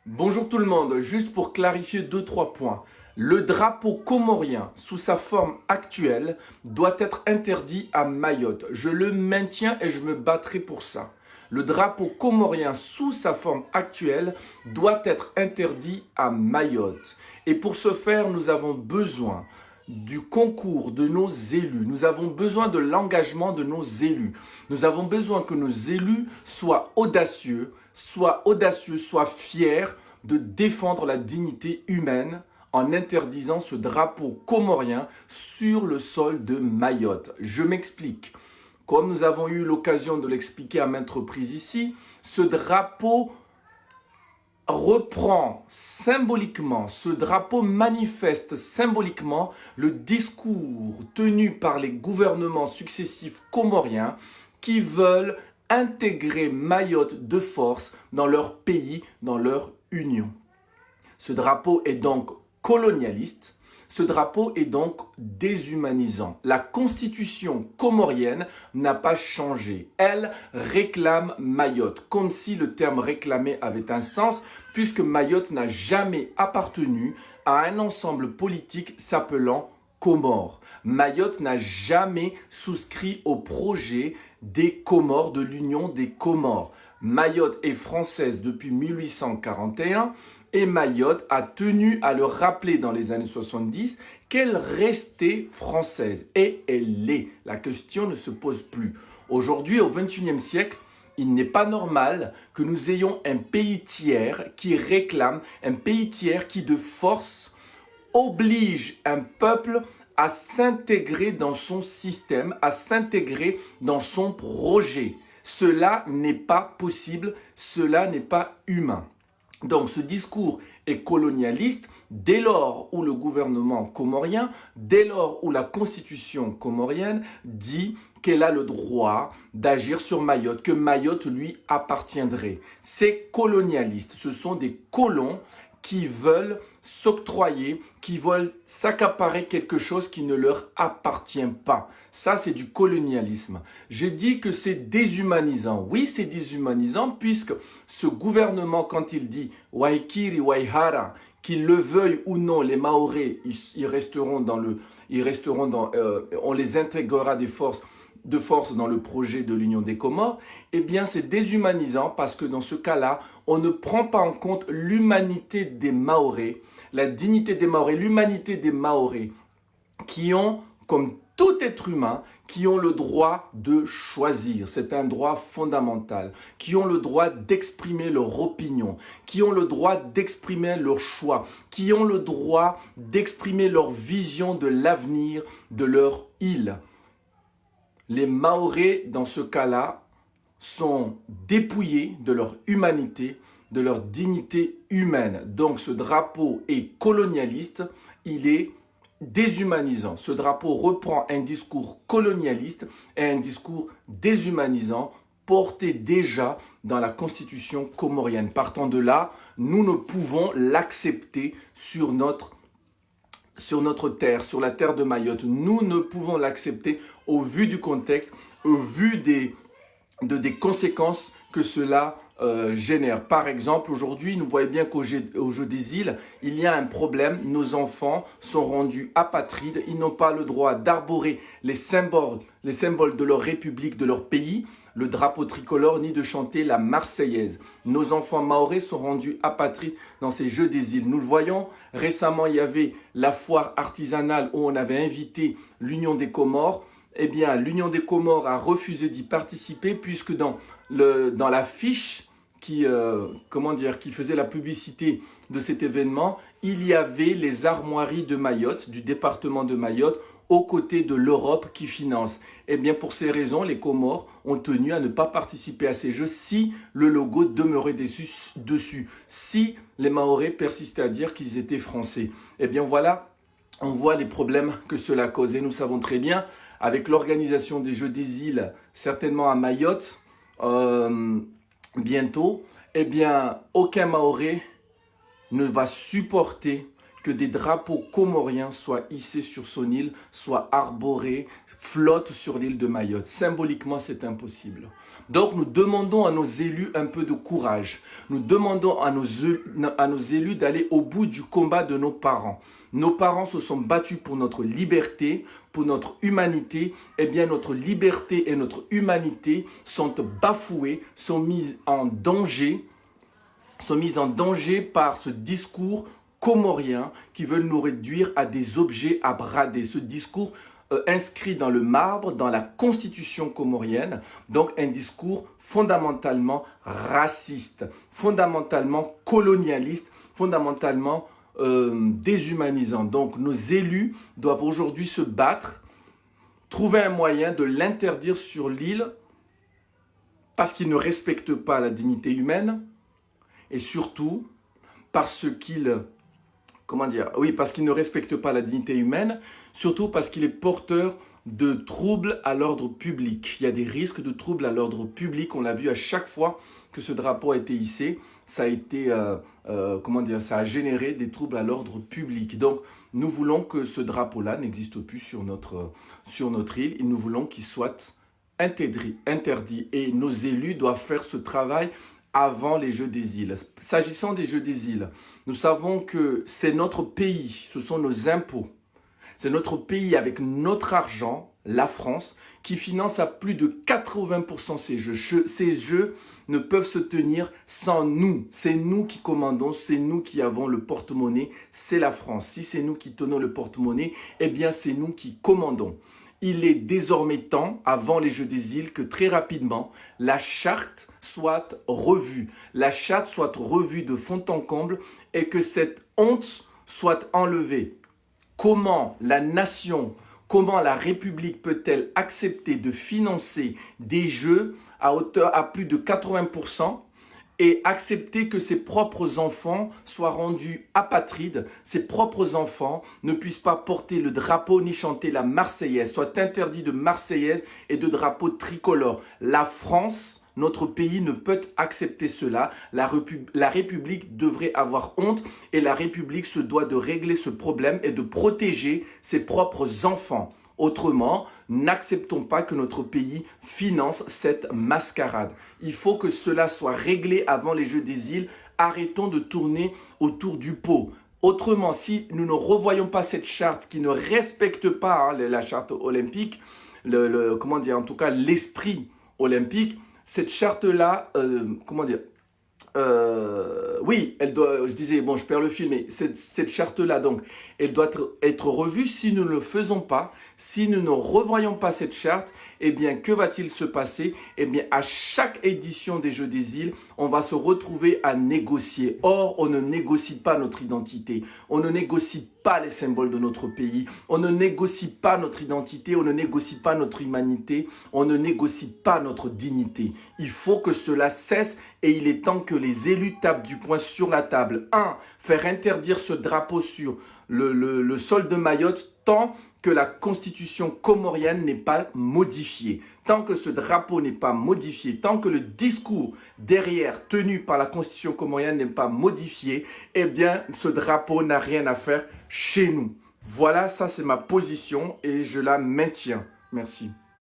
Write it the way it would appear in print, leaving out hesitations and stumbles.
Bonjour tout le monde, juste pour clarifier 2-3 points. Le drapeau comorien, sous sa forme actuelle, doit être interdit à Mayotte. Je le maintiens et je me battrai pour ça. Le drapeau comorien, sous sa forme actuelle, doit être interdit à Mayotte. Et pour ce faire, nous avons besoin du concours de nos élus. Nous avons besoin de l'engagement de nos élus. Nous avons besoin que nos élus soient audacieux, soient fiers de défendre la dignité humaine en interdisant ce drapeau comorien sur le sol de Mayotte. Je m'explique. Comme nous avons eu l'occasion de l'expliquer à maintes reprises ici, ce drapeau reprend symboliquement, ce drapeau manifeste symboliquement le discours tenu par les gouvernements successifs comoriens qui veulent intégrer Mayotte de force dans leur pays, dans leur union. Ce drapeau est donc colonialiste. Ce drapeau est donc déshumanisant. La constitution comorienne n'a pas changé. Elle réclame Mayotte, comme si le terme réclamer avait un sens, puisque Mayotte n'a jamais appartenu à un ensemble politique s'appelant Comores. Mayotte n'a jamais souscrit au projet des Comores, de l'Union des Comores. Mayotte est française depuis 1841 et Mayotte a tenu à le rappeler dans les années 70 qu'elle restait française. Et elle l'est. La question ne se pose plus. Aujourd'hui, au XXIe siècle, il n'est pas normal que nous ayons un pays tiers qui réclame, un pays tiers qui de force oblige un peuple à s'intégrer dans son système, à s'intégrer dans son projet. Cela n'est pas possible, cela n'est pas humain. Donc ce discours est colonialiste dès lors où le gouvernement comorien, dès lors où la constitution comorienne dit qu'elle a le droit d'agir sur Mayotte, que Mayotte lui appartiendrait. C'est colonialiste, ce sont des colons qui veulent s'octroyer, qui veulent s'accaparer quelque chose qui ne leur appartient pas. Ça, c'est du colonialisme. J'ai dit que c'est déshumanisant. Oui, c'est déshumanisant puisque ce gouvernement, quand il dit Waikiri, Waihara, qu'ils le veuillent ou non, les Maoris, on les intégrera de force dans le projet de l'Union des Comores, eh bien c'est déshumanisant parce que dans ce cas-là, on ne prend pas en compte l'humanité des Maoris, la dignité des Maoris, l'humanité des Maoris qui ont, comme tout être humain, qui ont le droit de choisir, c'est un droit fondamental, qui ont le droit d'exprimer leur opinion, qui ont le droit d'exprimer leur choix, qui ont le droit d'exprimer leur vision de l'avenir de leur île. Les Maoris, dans ce cas-là, sont dépouillés de leur humanité, de leur dignité humaine. Donc ce drapeau est colonialiste, il est déshumanisant. Ce drapeau reprend un discours colonialiste et un discours déshumanisant porté déjà dans la constitution comorienne. Partant de là, nous ne pouvons l'accepter sur notre terre, sur la terre de Mayotte. Nous ne pouvons l'accepter au vu du contexte, au vu des conséquences que cela génère. Par exemple, aujourd'hui, nous voyons bien qu'au jeu des îles, il y a un problème. Nos enfants sont rendus apatrides. Ils n'ont pas le droit d'arborer les symboles de leur république, de leur pays, le drapeau tricolore, ni de chanter la Marseillaise. Nos enfants mahorais sont rendus apatrides dans ces jeux des îles. Nous le voyons, récemment, il y avait la foire artisanale où on avait invité l'Union des Comores. Eh bien, l'Union des Comores a refusé d'y participer puisque dans l'affiche qui faisait la publicité de cet événement, il y avait les armoiries de Mayotte, du département de Mayotte, aux côtés de l'Europe qui finance. Eh bien, pour ces raisons, les Comores ont tenu à ne pas participer à ces jeux si le logo demeurait dessus, si les Mahorais persistaient à dire qu'ils étaient français. Eh bien, voilà, on voit les problèmes que cela a causé. Nous savons très bien, avec l'organisation des Jeux des îles, certainement à Mayotte, bientôt, eh bien, aucun Mahorais ne va supporter que des drapeaux comoriens soient hissés sur son île, soient arborés, flottent sur l'île de Mayotte. Symboliquement, c'est impossible. Donc, nous demandons à nos élus un peu de courage. Nous demandons à nos élus d'aller au bout du combat de nos parents. Nos parents se sont battus pour notre liberté, pour notre humanité. Eh bien, notre liberté et notre humanité sont bafouées, sont mises en danger par ce discours comorien qui veut nous réduire à des objets à brader. Ce discours inscrit dans le marbre, dans la constitution comorienne, donc un discours fondamentalement raciste, fondamentalement colonialiste, fondamentalement déshumanisant. Donc nos élus doivent aujourd'hui se battre, trouver un moyen de l'interdire sur l'île parce qu'il ne respecte pas la dignité humaine et surtout parce qu'il parce qu'il ne respecte pas la dignité humaine, surtout parce qu'il est porteur de troubles à l'ordre public. Il y a des risques de troubles à l'ordre public. On l'a vu à chaque fois que ce drapeau a été hissé. Ça a été, ça a généré des troubles à l'ordre public. Donc, nous voulons que ce drapeau-là n'existe plus sur notre île. Et nous voulons qu'il soit interdit. Et nos élus doivent faire ce travail avant les Jeux des îles. S'agissant des Jeux des îles, nous savons que c'est notre pays, ce sont nos impôts. C'est notre pays avec notre argent, la France, qui finance à plus de 80% ces Jeux. Ces Jeux ne peuvent se tenir sans nous. C'est nous qui commandons, c'est nous qui avons le porte-monnaie, c'est la France. Si c'est nous qui tenons le porte-monnaie, eh bien c'est nous qui commandons. Il est désormais temps, avant les Jeux des îles, que très rapidement, la charte soit revue. La charte soit revue de fond en comble et que cette honte soit enlevée. Comment la nation, comment la République peut-elle accepter de financer des jeux à plus de 80% et accepter que ses propres enfants soient rendus apatrides, ses propres enfants ne puissent pas porter le drapeau ni chanter la Marseillaise, soient interdits de Marseillaise et de drapeau tricolore. La France, notre pays, ne peut accepter cela. La République devrait avoir honte et la République se doit de régler ce problème et de protéger ses propres enfants. Autrement, n'acceptons pas que notre pays finance cette mascarade. Il faut que cela soit réglé avant les Jeux des îles. Arrêtons de tourner autour du pot. Autrement, si nous ne revoyons pas cette charte qui ne respecte pas la charte olympique, en tout cas l'esprit olympique, cette charte-là, oui, elle doit, je disais, bon, je perds le fil, mais cette charte-là, donc, elle doit être revue. Si nous ne le faisons pas, si nous ne revoyons pas cette charte, eh bien, que va-t-il se passer? Eh bien, à chaque édition des Jeux des îles, on va se retrouver à négocier. Or, on ne négocie pas notre identité. On ne négocie pas les symboles de notre pays. On ne négocie pas notre identité. On ne négocie pas notre humanité. On ne négocie pas notre dignité. Il faut que cela cesse et il est temps que les élus tapent du poing sur la table. 1. Faire interdire ce drapeau sur le sol de Mayotte tant que la constitution comorienne n'est pas modifiée. Tant que ce drapeau n'est pas modifié, tant que le discours derrière tenu par la constitution comorienne n'est pas modifié, eh bien ce drapeau n'a rien à faire chez nous. Voilà, ça c'est ma position et je la maintiens. Merci.